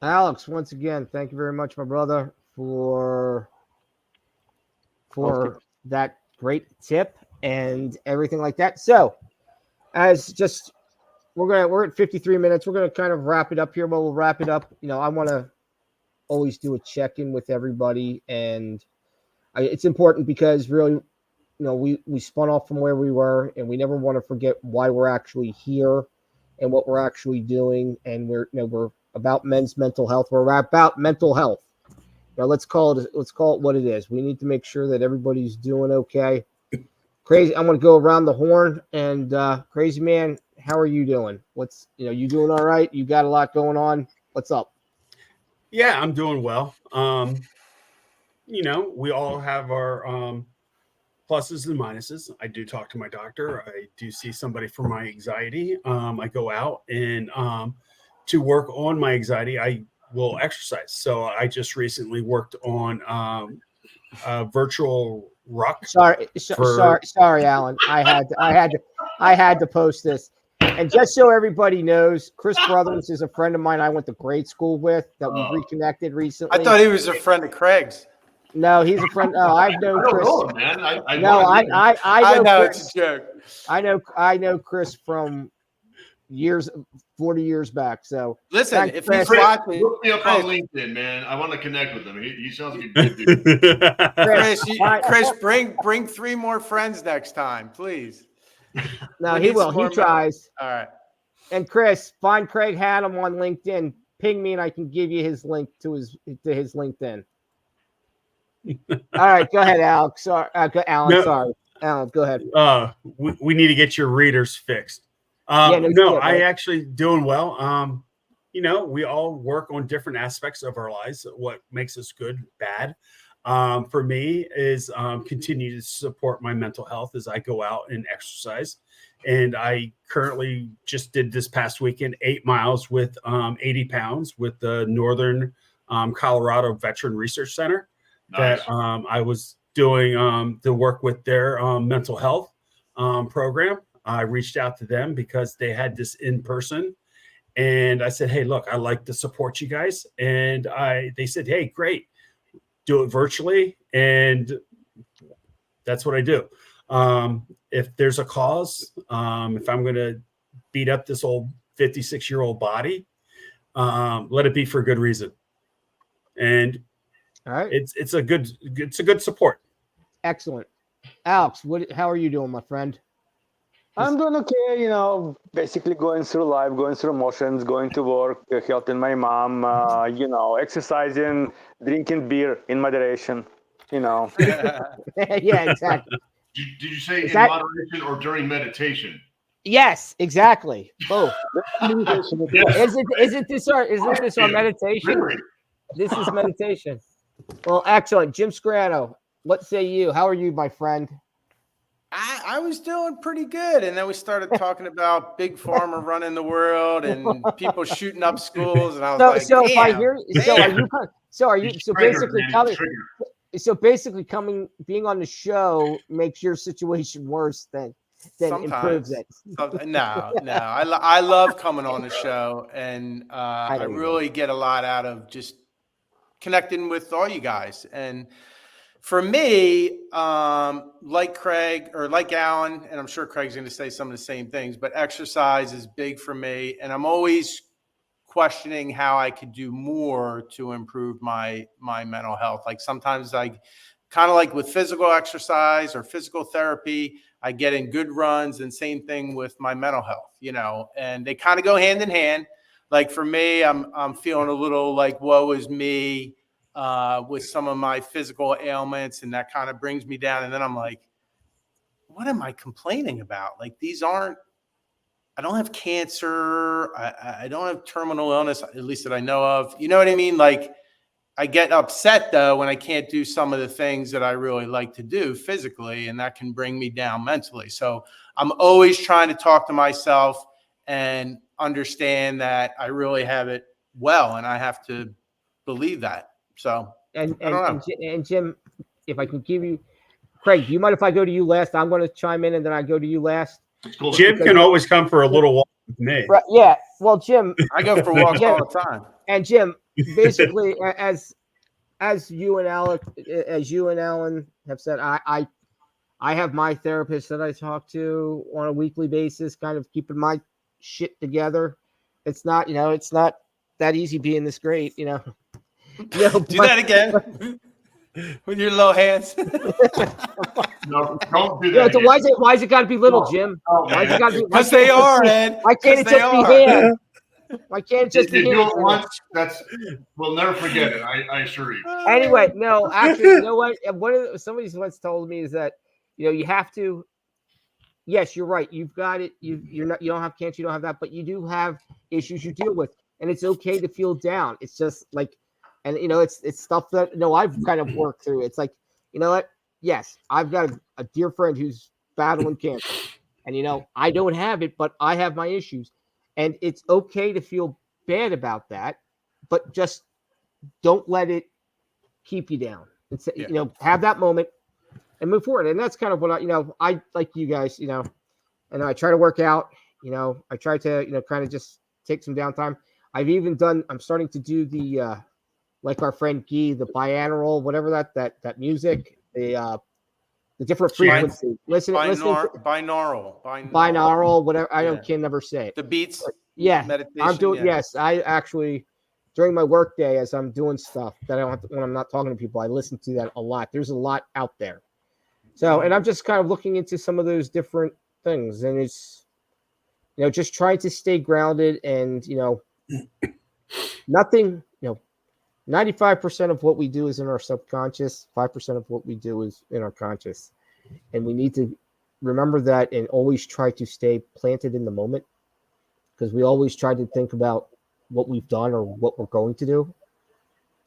Alex, once again, thank you very much, my brother, for that great tip and everything like that. So, as just we're at 53 minutes. We're gonna kind of wrap it up here, but we'll wrap it up. I want to always do a check in with everybody, and it's important because really, we spun off from where we were, and we never want to forget why we're actually here and what we're actually doing, and we're about men's mental health. We're about mental health. Now let's call it what it is. We need to make sure that everybody's doing okay. Crazy, I'm going to go around the horn, and Crazy Man, how are you doing? You doing all right? You got a lot going on. What's up? Yeah, I'm doing well. We all have our pluses and minuses. I do talk to my doctor. I do see somebody for my anxiety. I go out and to work on my anxiety, I will exercise. So I just recently worked on virtual ruck for. Sorry, Alan. I had to post this. And just so everybody knows, Chris Brothers is a friend of mine I went to grade school with that we reconnected recently. I thought he was a friend of Craig's. No, he's a friend. Oh, I've known Chris. Know him, man. I know Chris. It's a joke. I know Chris from 40 years back. So listen, if he's Chris, watching, look me up on LinkedIn, man. I want to connect with him. He sounds like a good dude. Chris, bring 3 more friends next time, please. No, he will. He tries. All right. And Chris, find Craig Haddam on LinkedIn. Ping me, and I can give you his link to his LinkedIn. All right, go ahead, Alex. Sorry, Alan. No, sorry, Alan. Go ahead. We need to get your readers fixed. I actually doing well. We all work on different aspects of our lives. What makes us good, bad. For me is continue to support my mental health as I go out and exercise. And I currently just did this past weekend 8 miles with 80 pounds with the Northern Colorado Veteran Research Center. Nice. That I was doing the work with their mental health program. I reached out to them because they had this in person. And I said, hey, look, I like to support you guys. And they said, hey, great. Do it virtually, and that's what I do. If there's a cause, if I'm going to beat up this old 56-year-old body, let it be for a good reason. And all right, it's a good support. Excellent, Alex. How are you doing, my friend? I'm doing okay, basically going through life, going through motions, going to work, helping my mom, exercising, drinking beer in moderation, Yeah, exactly. Did you say in moderation or during meditation? Yes, exactly. Both. Isn't this our meditation? This is meditation. Well, excellent. Jim Scrano, what say you? How are you, my friend? I was doing pretty good, and then we started talking about big pharma running the world and people shooting up schools, and I was being on the show makes your situation worse than improves it. No, I love coming on the show, and I really get a lot out of just connecting with all you guys. And for me, like Craig or like Alan, and I'm sure Craig's going to say some of the same things, but exercise is big for me. And I'm always questioning how I could do more to improve my mental health. Like sometimes I kind of like with physical exercise or physical therapy, I get in good runs, and same thing with my mental health, and they kind of go hand in hand. Like for me, I'm feeling a little like woe is me with some of my physical ailments, and that kind of brings me down. And then I'm like, what am I complaining about? Like I don't have cancer. I don't have terminal illness, at least that I know of. You know what I mean? Like I get upset though when I can't do some of the things that I really like to do physically, and that can bring me down mentally. So I'm always trying to talk to myself and understand that I really have it well, and I have to believe that. So and Jim, if I can give you, Craig, do you mind if I go to you last? I'm going to chime in, and then I go to you last. Cool. Jim can always come for a little walk with me. Right? Yeah. Well, Jim, I go for walks all the time. And Jim, basically, as you and Alan have said, I have my therapist that I talk to on a weekly basis, kind of keeping my shit together. It's not that easy being this great, Do that again with your little hands. No, don't do that. Why is it got to be little, Jim? Why is it got to be? Because they are, Ed. Why can't it just be hands? Why can't it just be You do hands? it once. We'll never forget it. I assure you. Anyway, no, actually, you know what? Somebody once told me is that you have to. Yes, you're right. You've got it. You don't have cancer. You don't have that, but you do have issues you deal with, and it's okay to feel down. It's just like, and it's stuff that I've kind of worked through. It's like, you know what? Yes, I've got a dear friend who's battling cancer, and I don't have it, but I have my issues, and it's okay to feel bad about that, but just don't let it keep you down. It's have that moment and move forward. And that's kind of what I like you guys, and I try to work out, I try to, kind of just take some downtime. I'm starting to do the, like our friend Guy, the binaural, whatever that music, the different frequencies. Binaural, whatever. Can never say it. The beats. But, yeah. Meditation. I'm doing, yes. I actually, during my work day, as I'm doing stuff that I don't have to, when I'm not talking to people, I listen to that a lot. There's a lot out there. So, and I'm just kind of looking into some of those different things, and it's, just trying to stay grounded and, nothing, 95% of what we do is in our subconscious, 5% of what we do is in our conscious. And we need to remember that and always try to stay planted in the moment, because we always try to think about what we've done or what we're going to do.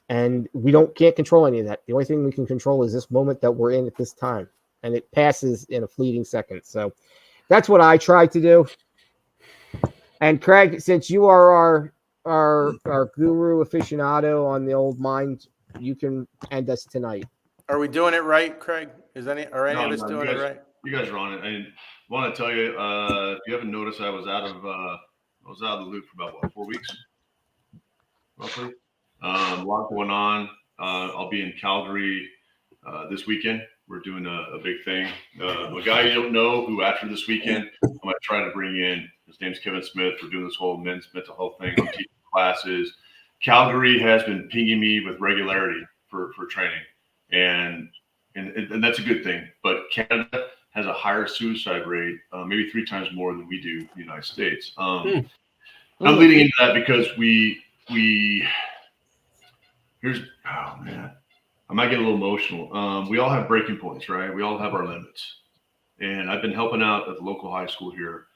And we can't control any of that. The only thing we can control is this moment that we're in at this time. And it passes in a fleeting second. So that's what I try to do. And Craig, since you are our guru aficionado on the old mind, you can end us tonight. Are we doing it right, Craig? Are any of us doing it right? You guys are on it. I want to tell you, if you haven't noticed, I was out of the loop for about 4 weeks, roughly. A lot going on. I'll be in Calgary this weekend. We're doing a big thing. A guy you don't know who after this weekend I'm going to try to bring in. His name's Kevin Smith. We're doing this whole men's mental health thing. I'm teaching classes. Calgary has been pinging me with regularity for training, and that's a good thing. But Canada has a higher suicide rate, maybe 3 times more than we do in the United States. I'm leading into that because I might get a little emotional. We all have breaking points, right? We all have our limits. And I've been helping out at the local high school here.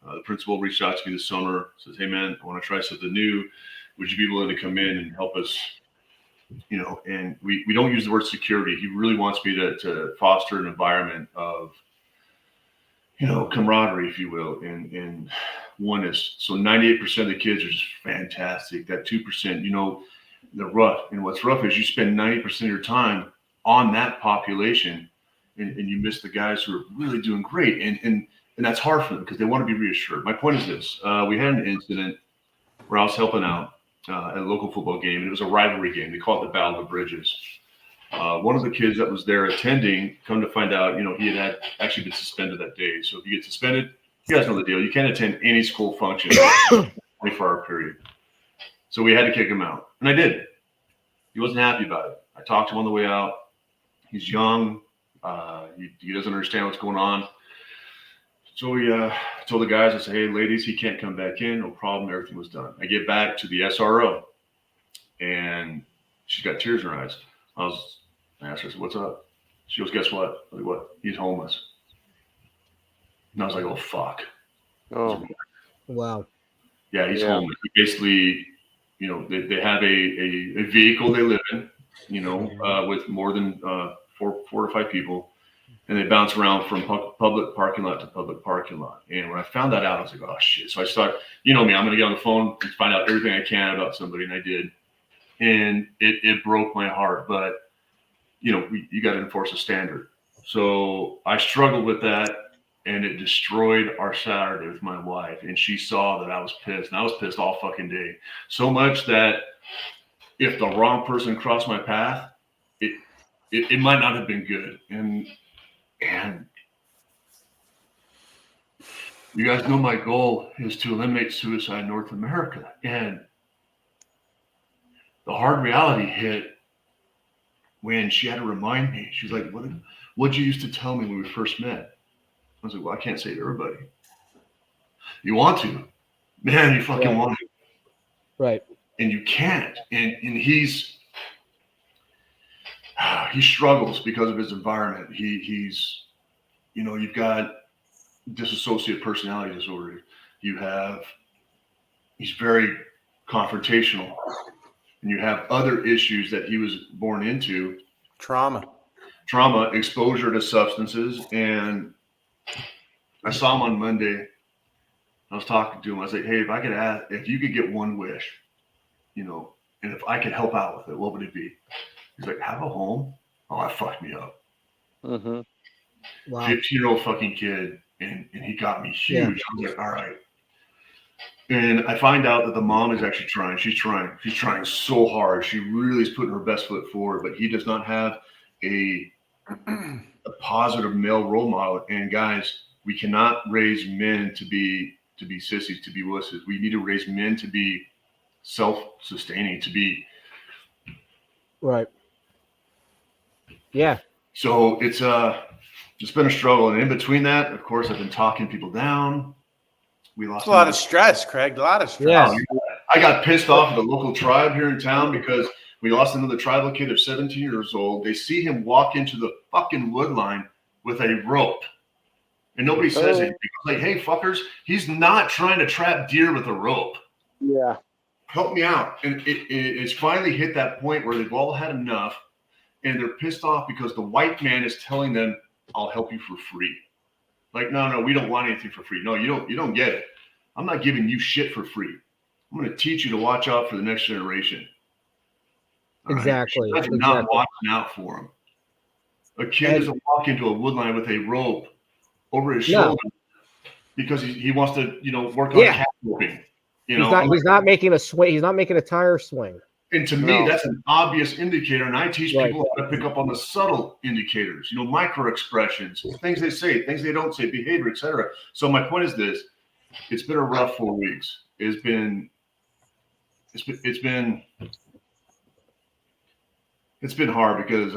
The principal reached out to me this summer, says, "Hey man, I want to try something new. Would you be willing to come in and help us?" And we don't use the word security. He really wants me to foster an environment of, camaraderie, if you will, and oneness. So 98% of the kids are just fantastic. That 2%, they're rough. And what's rough is you spend 90% of your time on that population, and you miss the guys who are really doing great. And that's hard for them because they want to be reassured. My point is this. We had an incident where I was helping out at a local football game, and it was a rivalry game. They call it the Battle of the Bridges. One of the kids that was there attending, come to find out, he had actually been suspended that day. So if you get suspended, you guys know the deal. You can't attend any school function in a 24-hour period. So we had to kick him out. And I did. He wasn't happy about it. I talked to him on the way out. He's young. He doesn't understand what's going on. So we told the guys, I said, "Hey, ladies, he can't come back in. No problem. Everything was done." I get back to the SRO, and she's got tears in her eyes. I asked her, I said, "What's up?" She goes, "Guess what?" I said, "What?" "He's homeless." And I was like, "Oh, fuck." Oh, wow. Yeah, he's homeless. He basically, they have a vehicle they live in, with more than 4 to 5 people. And they bounce around from public parking lot to public parking lot. And when I found that out, I was like, "Oh, shit." So I started, me, I'm going to get on the phone and find out everything I can about somebody. And I did. And it broke my heart. But, you got to enforce a standard. So I struggled with that. And it destroyed our Saturday with my wife. And she saw that I was pissed. And I was pissed all fucking day. So much that if the wrong person crossed my path, it might not have been good. And you guys know my goal is to eliminate suicide in North America. And the hard reality hit when she had to remind me. She's like, what'd you used to tell me when we first met? I was like, well, I can't say to everybody. You want to. Man, you fucking want to. Right. And you can't. And he struggles because of his environment. He's, you've got dissociative personality disorder. He's very confrontational. And you have other issues that he was born into. Trauma, exposure to substances. And I saw him on Monday. I was talking to him. I was like, hey, if you could get one wish, and if I could help out with it, what would it be? He's like, have a home? Oh, that fucked me up. Mm-hmm. Wow. 15-year-old fucking kid. And he got me huge. Yeah. I was like, all right. And I find out that the mom is actually trying. She's trying so hard. She really is putting her best foot forward, but he does not have a positive male role model. And guys, we cannot raise men to be sissies, to be wusses. We need to raise men to be self-sustaining, to be right. Yeah. So it's been a struggle, and in between that, of course, I've been talking people down. We lost a lot of stress, Craig. A lot of stress. Yeah. I got pissed off at the local tribe here in town because we lost another tribal kid of 17 years old. They see him walk into the fucking wood line with a rope. And nobody says it. Like, hey, fuckers, he's not trying to trap deer with a rope. Yeah. Help me out. And it's finally hit that point where they've all had enough, and they're pissed off because the white man is telling them, I'll help you for free. Like, no, we don't want anything for free. No, you don't get it. I'm not giving you shit for free. I'm going to teach you to watch out for the next generation. Exactly. Right? You're not watching out for him. A kid doesn't walk into a woodline with a rope over his shoulder because he wants to, work on cat roping. He's not making a swing. He's not making a tire swing. And to me, that's an obvious indicator. And I teach people how to pick up on the subtle indicators, micro expressions, things they say, things they don't say, behavior, etc. So my point is this: it's been a rough 4 weeks. It's been hard because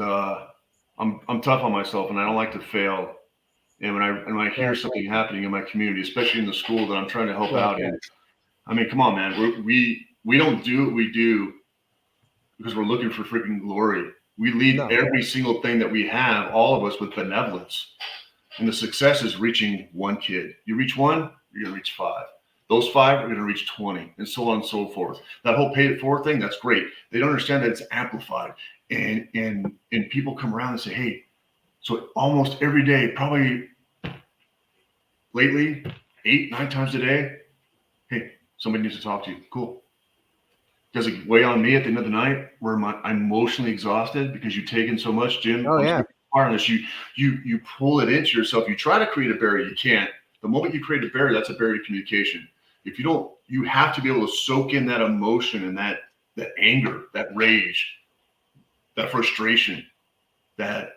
I'm tough on myself and I don't like to fail. And when I hear something happening in my community, especially in the school that I'm trying to help out in, I mean, come on, man, we don't do what we do because we're looking for freaking glory. We lead every single thing that we have, all of us, with benevolence. And the success is reaching one kid. You reach one, you're going to reach 5. Those 5 are going to reach 20, and so on and so forth. That whole pay it forward thing, that's great. They don't understand that it's amplified. And people come around and say, hey, so almost every day, probably lately, 8-9 times a day, hey, somebody needs to talk to you. Cool. Does it weigh on me at the end of the night where I'm emotionally exhausted because you've taken so much, Jim? Oh, yeah. Unless you pull it into yourself. You try to create a barrier, you can't. The moment you create a barrier, that's a barrier to communication. If you don't, you have to be able to soak in that emotion and that anger, that rage, that frustration, that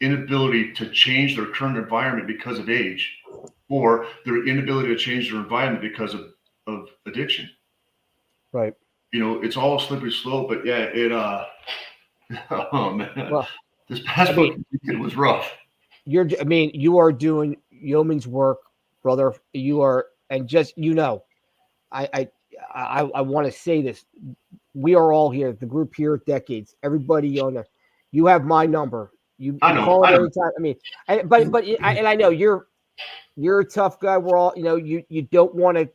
inability to change their current environment because of age, or their inability to change their environment because of addiction. Right. It's all a slippery slope, but yeah, oh man, this past weekend was rough. You are doing yeoman's work, brother. You are, and just, I want to say this. We are all here, the group here, decades. Everybody on there. You have my number. You call it anytime. I mean, I know you're a tough guy. We're all, you don't want to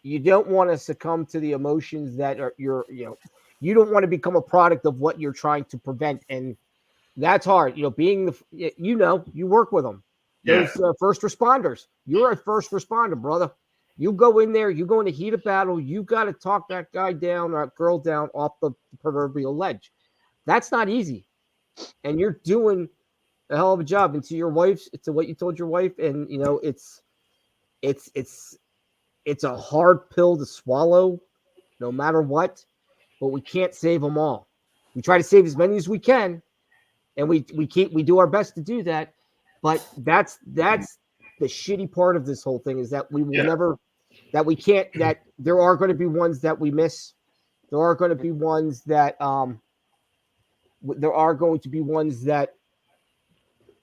you don't want to succumb to the emotions that are you don't want to become a product of what you're trying to prevent. And that's hard. Being you work with them. Yeah. Those first responders. You're a first responder, brother. You go in there, you go in the heat of battle, you got to talk that guy down or that girl down off the proverbial ledge. That's not easy. And you're doing a hell of a job. And to what you told your wife, and it's a hard pill to swallow, no matter what, but we can't save them all. We try to save as many as we can, and we do our best to do that. But that's the shitty part of this whole thing, is that we will never, that we can't, that there are going to be ones that we miss. There are going to be ones that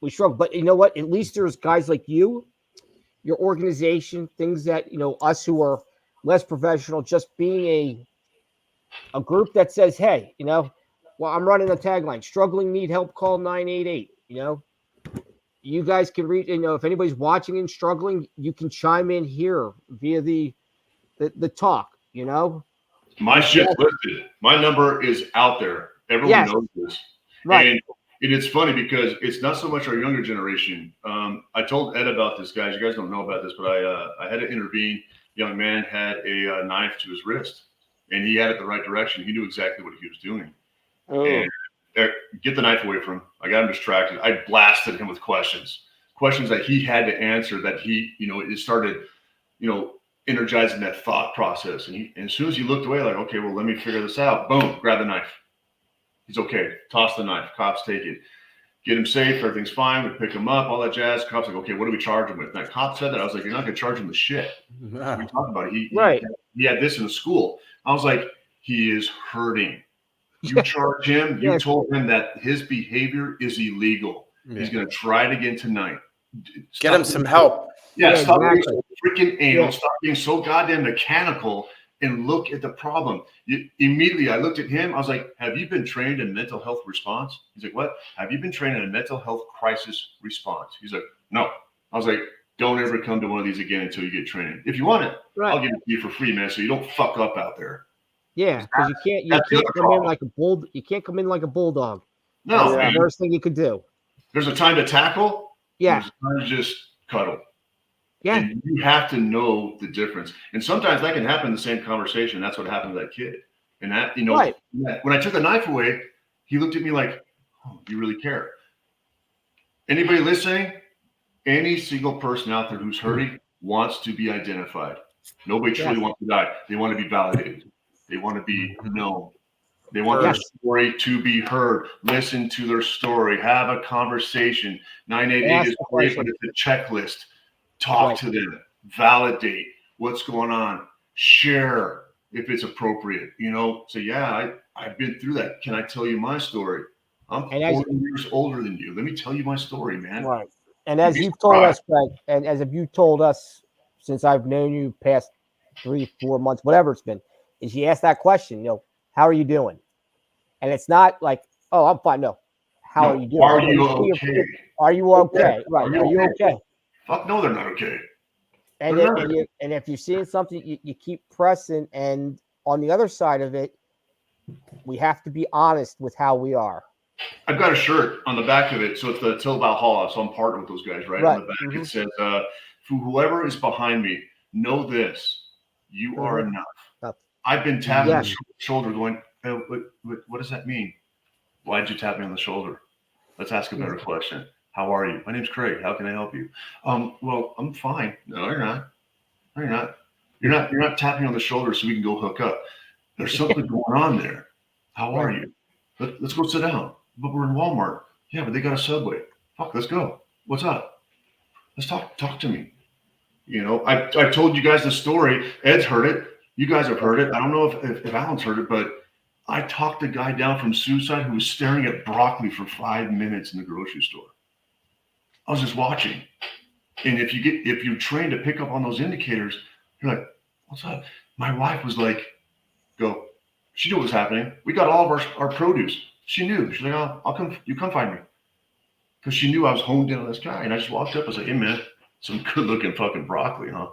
we struggle. But you know what? At least there's guys like you, your organization, things that, us who are less professional, just being a group that says, hey, well, I'm running a tagline, struggling, need help, call 988. You guys can read, if anybody's watching and struggling, you can chime in here via the talk, My shit's listed. My number is out there. Everyone knows this. Right. And it's funny because it's not so much our younger generation. I told Ed about this, guys. You guys don't know about this, but I had to intervene. Young man had a knife to his wrist, and he had it the right direction. He knew exactly what he was doing. Oh. And get the knife away from him. I got him distracted. I blasted him with questions that he had to answer, that he, it started, energizing that thought process. And as soon as he looked away, like, okay, well, let me figure this out. Boom, grab the knife. He's okay. Toss the knife. Cops take it. Get him safe. Everything's fine. We pick him up, all that jazz. Cops like, okay, what do we charge him with? And that cop said that. I was like, you're not going to charge him with shit. We talked about it. He had this in the school. I was like, he is hurting. You charge him. You told him that his behavior is illegal. Yeah. He's going to try it again tonight. Get him some help. Yeah, stop being so freaking anal. Stop being so goddamn mechanical and look at the problem. Immediately, I looked at him. I was like, have you been trained in mental health response? He's like, what? Have you been trained in a mental health crisis response? He's like, no. I was like, don't ever come to one of these again until you get training. If you want it, I'll give it to you for free, man, so you don't fuck up out there. Yeah, because you can't come in like a bull. You can't come in like a bulldog. No, that's the worst thing you could do. There's a time to tackle. Yeah. There's a time to just cuddle. Yeah. And you have to know the difference. And sometimes that can happen in the same conversation. That's what happened to that kid. And that, when I took the knife away, he looked at me like, oh, you really care. Anybody listening? Any single person out there who's hurting wants to be identified. Nobody truly wants to die. They want to be validated. They want to be known. They want their story to be heard. Listen to their story. Have a conversation. 988 is great, but it's a checklist. Talk to them. Validate what's going on. Share if it's appropriate. So I've been through that. Can I tell you my story? I'm 40 years older than you. Let me tell you my story, man. Right. And as you've told us, Greg, and as you told us since I've known you past 3-4 months, whatever it's been, is you ask that question, how are you doing? And it's not like, oh, I'm fine. No. How are you doing? Are you okay? Are you okay? Right. Are you okay? Fuck no, they're not okay. And if you're seeing something, you keep pressing. And on the other side of it, we have to be honest with how we are. I've got a shirt on the back of it. So it's the Till Valhalla. So I'm partnered with those guys, right? On the back, it says, whoever is behind me, know this. You are enough. I've been tapping the shoulder going, hey, what does that mean? Why did you tap me on the shoulder? Let's ask a better question. How are you? My name's Craig. How can I help you? Well, I'm fine. No, you're not. No, you're not. You're not tapping on the shoulder so we can go hook up. There's something going on there. How are you? Let's go sit down. But we're in Walmart. Yeah, but they got a Subway. Fuck, let's go. What's up? Let's talk. Talk to me. I told you guys the story. Ed's heard it. You guys have heard it. I don't know if Alan's heard it, but I talked a guy down from suicide who was staring at broccoli for 5 minutes in the grocery store. I was just watching. And if you're trained to pick up on those indicators, you're like, what's up? My wife was like, go. She knew what was happening. We got all of our produce. She knew. She's like, oh, I'll come. You come find me. Because she knew I was honed in on this guy. And I just walked up. I was like, hey, man, some good-looking fucking broccoli, huh?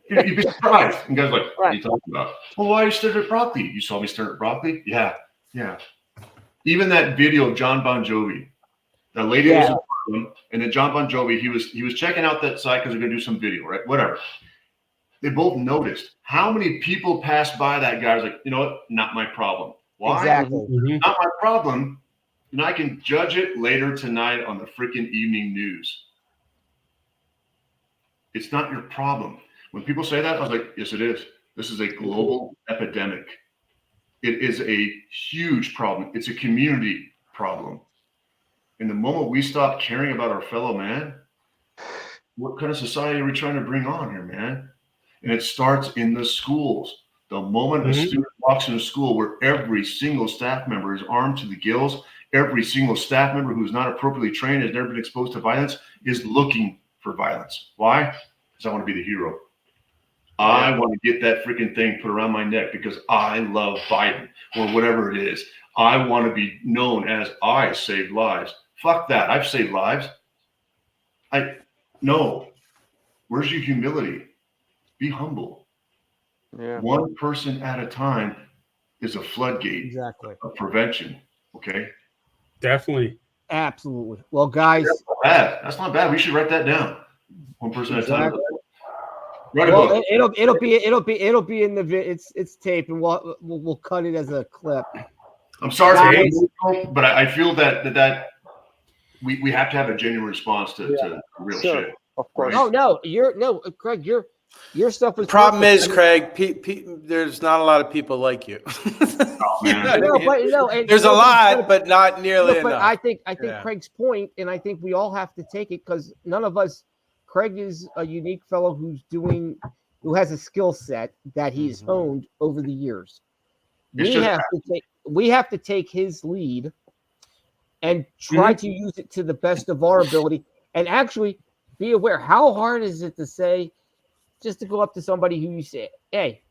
You'd be surprised. And guys like, what are you talking about? Well, why are you staring at broccoli? You saw me staring at broccoli? Yeah. Even that video of John Bon Jovi, that lady was in front of him, and then John Bon Jovi, he was checking out that site because they're going to do some video, right? Whatever. They both noticed how many people passed by that guy. I was like, you know what? Not my problem. Why? Exactly. Not my problem. And I can judge it later tonight on the freaking evening news. It's not your problem. When people say that, I was like, yes, it is. This is a global epidemic. It is a huge problem. It's a community problem. And the moment we stop caring about our fellow man, what kind of society are we trying to bring on here, man? And it starts in the schools. The moment a student walks into school where every single staff member is armed to the gills, every single staff member who's not appropriately trained, has never been exposed to violence, is looking for violence. Why? Because I want to be the hero. I want to get that freaking thing put around my neck because I love Biden or whatever it is. I want to be known as I saved lives. Fuck that. I've saved lives. No. Where's your humility? Be humble. Yeah. One person at a time is a floodgate of prevention. Okay. Definitely. Absolutely. Well, guys, that's not bad. That's not bad. We should write that down. One person at a time. Write a book. It'll be in the it's tape, and we'll cut it as a clip. I'm sorry, but I feel that we have to have a genuine response to real shit. Of course. Oh no, Craig, your stuff was. The problem is, Craig, there's not a lot of people like you. There's a lot, but not nearly enough. But I think Craig's point, and I think we all have to take it because none of us. Craig is a unique fellow who has a skill set that he's honed over the years. We have to take his lead and try to use it to the best of our ability, and actually be aware. How hard is it to say, just to go up to somebody who you say, "Hey,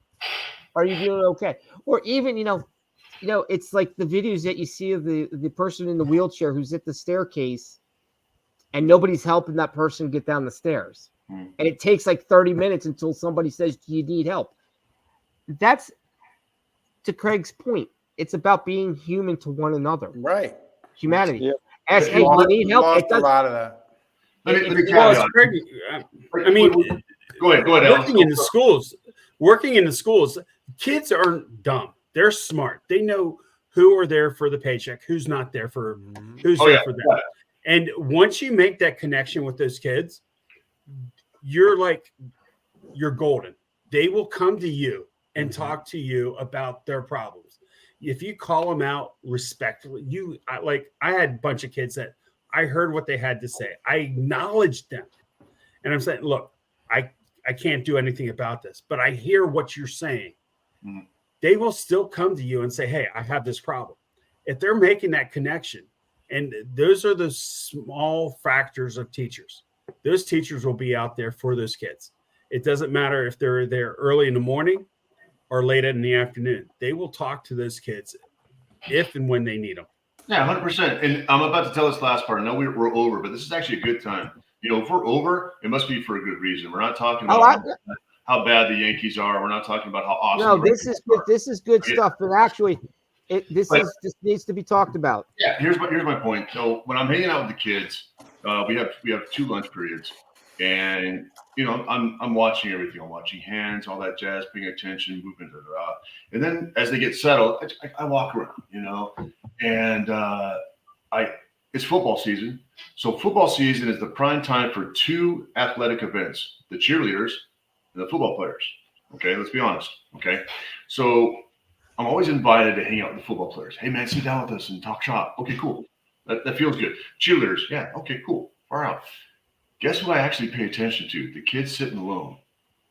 are you doing okay?" Or even it's like the videos that you see of the person in the wheelchair who's at the staircase, and nobody's helping that person get down the stairs, and it takes like 30 minutes until somebody says, "Do you need help?" That's to Craig's point. It's about being human to one another, right? Humanity. Yeah. Ask, "Hey, you need help?" Lost a lot of that. I mean, go ahead. Working in the schools, kids aren't dumb. They're smart. They know who are there for the paycheck, who's not there for who's there for them. And once you make that connection with those kids, you're golden. They will come to you and talk to you about their problems. If you call them out respectfully, I had a bunch of kids that I heard what they had to say. I acknowledged them. And I'm saying, look, I can't do anything about this, but I hear what you're saying. They will still come to you and say, "Hey, I have this problem." If they're making that connection, and those are the small factors of teachers. Those teachers will be out there for those kids. It doesn't matter if they're there early in the morning or late in the afternoon. They will talk to those kids if and when they need them. Yeah, 100%. And I'm about to tell this last part. I know we're over, but this is actually a good time. If we're over, it must be for a good reason. We're not talking about how bad the Yankees are. We're not talking about how awesome. No, this is good. This is good stuff. But actually, this needs to be talked about. Yeah, here's my point. So when I'm hanging out with the kids, we have 2 lunch periods, and I'm watching everything. I'm watching hands, all that jazz, paying attention, movement, and then as they get settled, I walk around, and it's football season. So football season is the prime time for 2 athletic events: the cheerleaders and the football players. Okay, let's be honest. Okay, so I'm always invited to hang out with the football players. "Hey man, sit down with us and talk shop." Okay, cool. That feels good. Cheerleaders, yeah, okay, cool. Far out. Guess who I actually pay attention to? The kid sitting alone,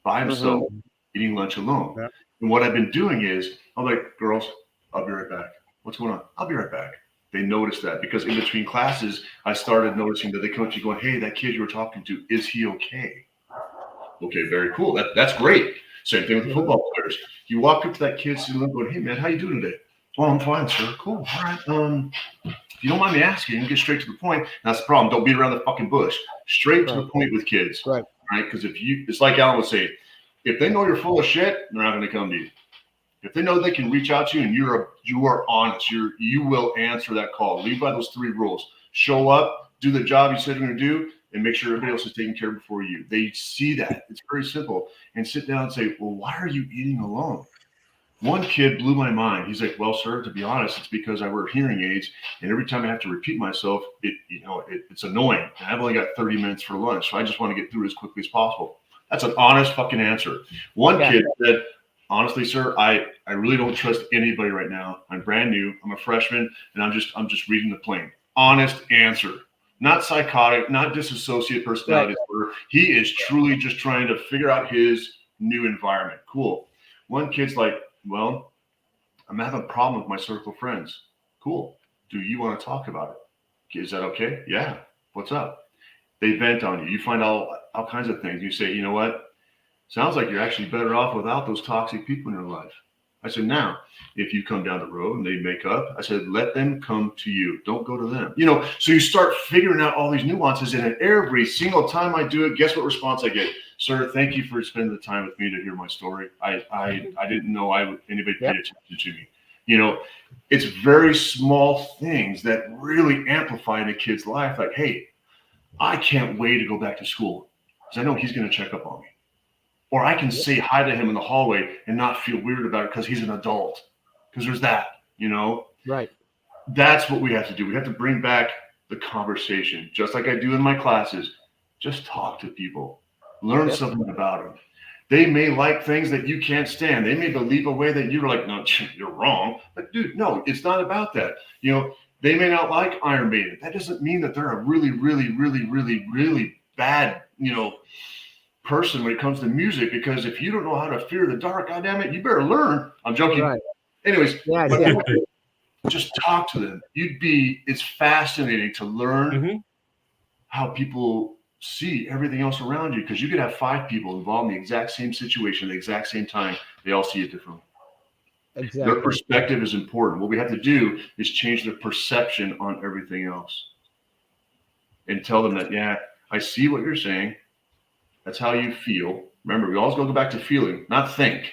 by himself, eating lunch alone. Yeah. And what I've been doing is, I'm like, "Girls, I'll be right back. What's going on?" "I'll be right back." They noticed that because in between classes, I started noticing that they come to you going, "Hey, that kid you were talking to, is he okay?" Okay, very cool. That's great. Same thing with the football players. You walk up to that kid sitting there going, "Hey man, how you doing today?" "Well, I'm fine, sir." "Cool. All right. If you don't mind me asking, get straight to the point." That's the problem. Don't beat around the fucking bush. Straight to the point with kids. Right. Because it's like Alan would say, if they know you're full of shit, they're not going to come to you. If they know they can reach out to you and you are honest, you will answer that call. Lead by those 3 rules. Show up, do the job you said you're going to do, and make sure everybody else is taken care of before you. They see that. It's very simple. And sit down and say, "Well, why are you eating alone?" One kid blew my mind. He's like, "Well, sir, to be honest, it's because I wear hearing aids, and every time I have to repeat myself, it's annoying. And I've only got 30 minutes for lunch, so I just want to get through it as quickly as possible." That's an honest fucking answer. One kid said, honestly, sir, I really don't trust anybody right now. I'm brand new. I'm a freshman, and I'm just reading the plane. Honest answer. Not psychotic, not disassociate personality disorder. He is truly just trying to figure out his new environment. Cool. One kid's like, well, I'm having a problem with my circle of friends. Cool. Do you want to talk about it? Is that okay? Yeah. What's up? They vent on you. You find out all kinds of things. You say, you know what? Sounds like you're actually better off without those toxic people in your life. I said, now, if you come down the road and they make up, I said, let them come to you. Don't go to them. You know, so you start figuring out all these nuances. And every single time I do it, guess what response I get? Sir, thank you for spending the time with me to hear my story. I didn't know anybody paid attention to me. You know, it's very small things that really amplify in a kid's life. Like, hey, I can't wait to go back to school because I know he's going to check up on me. Or I can say hi to him in the hallway and not feel weird about it because he's an adult. Because there's that, you know? Right. That's what we have to do. We have to bring back the conversation, just like I do in my classes. Just talk to people. Learn something about them. They may like things that you can't stand. They may believe a way that you're like, no, you're wrong. But dude, no, it's not about that. You know, they may not like Iron Maiden. That doesn't mean that they're a really, really, really, really, really bad, you know, person when it comes to music. Because if you don't know how to fear the dark, goddamn it, you better learn. I'm joking. Right. Anyways, just talk to them. It's fascinating to learn how people see everything else around you, because you could have 5 people involved in the exact same situation at the exact same time. They all see it differently. Exactly. Their perspective is important. What we have to do is change their perception on everything else and tell them that, yeah, I see what you're saying. That's how you feel. Remember, we always go back to feeling, not think.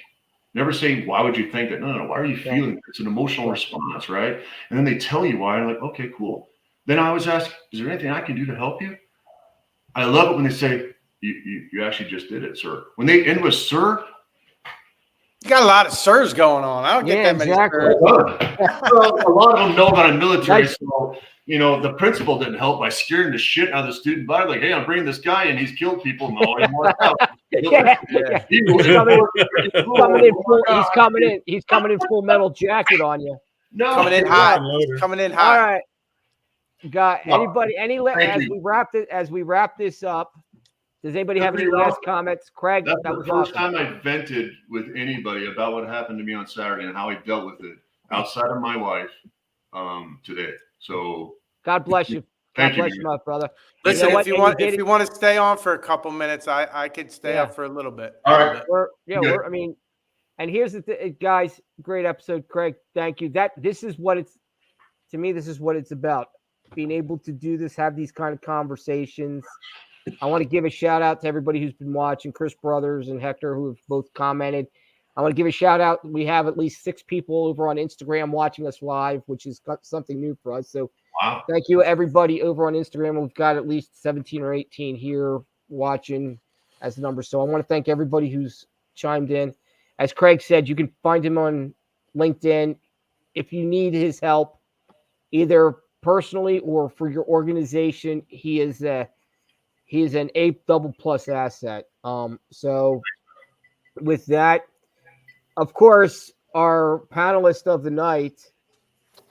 Never say, why would you think that? No. Why are you feeling? It's an emotional response, right? And then they tell you why. I'm like, okay, cool. Then I always ask, is there anything I can do to help you? I love it when they say, you actually just did it, sir. When they end with sir. You got a lot of sirs going on. I don't get that many sirs. Well, a lot of them know that I'm military, so, you know, the principal didn't help by scaring the shit out of the student body. Like, hey, I'm bringing this guy in. He's killed people. No, he worked out. He's coming in full metal jacket on you. No, coming in hot. Coming in hot. All right. Got anybody? As we wrap this up, does anybody have any last comments? Craig, that's the first time I vented with anybody about what happened to me on Saturday and how I dealt with it outside of my wife today. So God bless you. God bless you, my brother. Listen, if you want to stay on for a couple minutes, I could stay up for a little bit. All right. I mean, and here's the thing, guys. Great episode, Craig. Thank you. This is what it's about. Being able to do this, have these kind of conversations. I want to give a shout out to everybody who's been watching, Chris Brothers and Hector, who have both commented. I want to give a shout out. We have at least 6 people over on Instagram watching us live, which is something new for us. So Thank you, everybody over on Instagram. We've got at least 17 or 18 here watching as the number. So I want to thank everybody who's chimed in. As Craig said, you can find him on LinkedIn. If you need his help, either personally or for your organization, he is an A+ asset. So with that, of course, our panelist of the night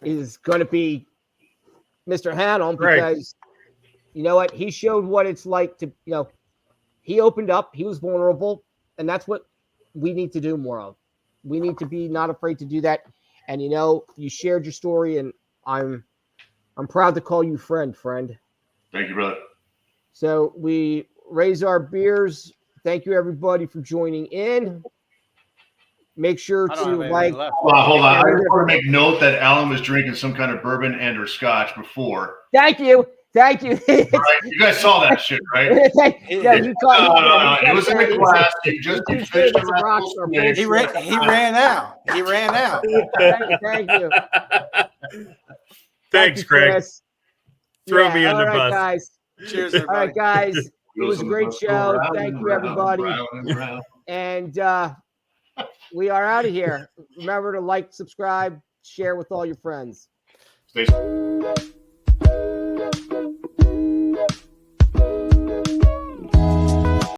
is going to be Mr. Hanum, because you know what? He showed what it's like to, he opened up, he was vulnerable, and that's what we need to do more of. We need to be not afraid to do that. And you shared your story, and I'm proud to call you friend. Thank you, brother. So we raise our beers. Thank you, everybody, for joining in. Make sure to like. Hold on. I just want to make note that Alan was drinking some kind of bourbon and or scotch before. Thank you. Right? You guys saw that shit, right? You caught it was in the class. You finished the He ran out. Thank you. Thanks, Craig. Throw me in the bus. Guys. Cheers, everybody. All right, guys. It was a great show. Thank you, everybody. And we are out of here. Remember to like, subscribe, share with all your friends. Stay safe.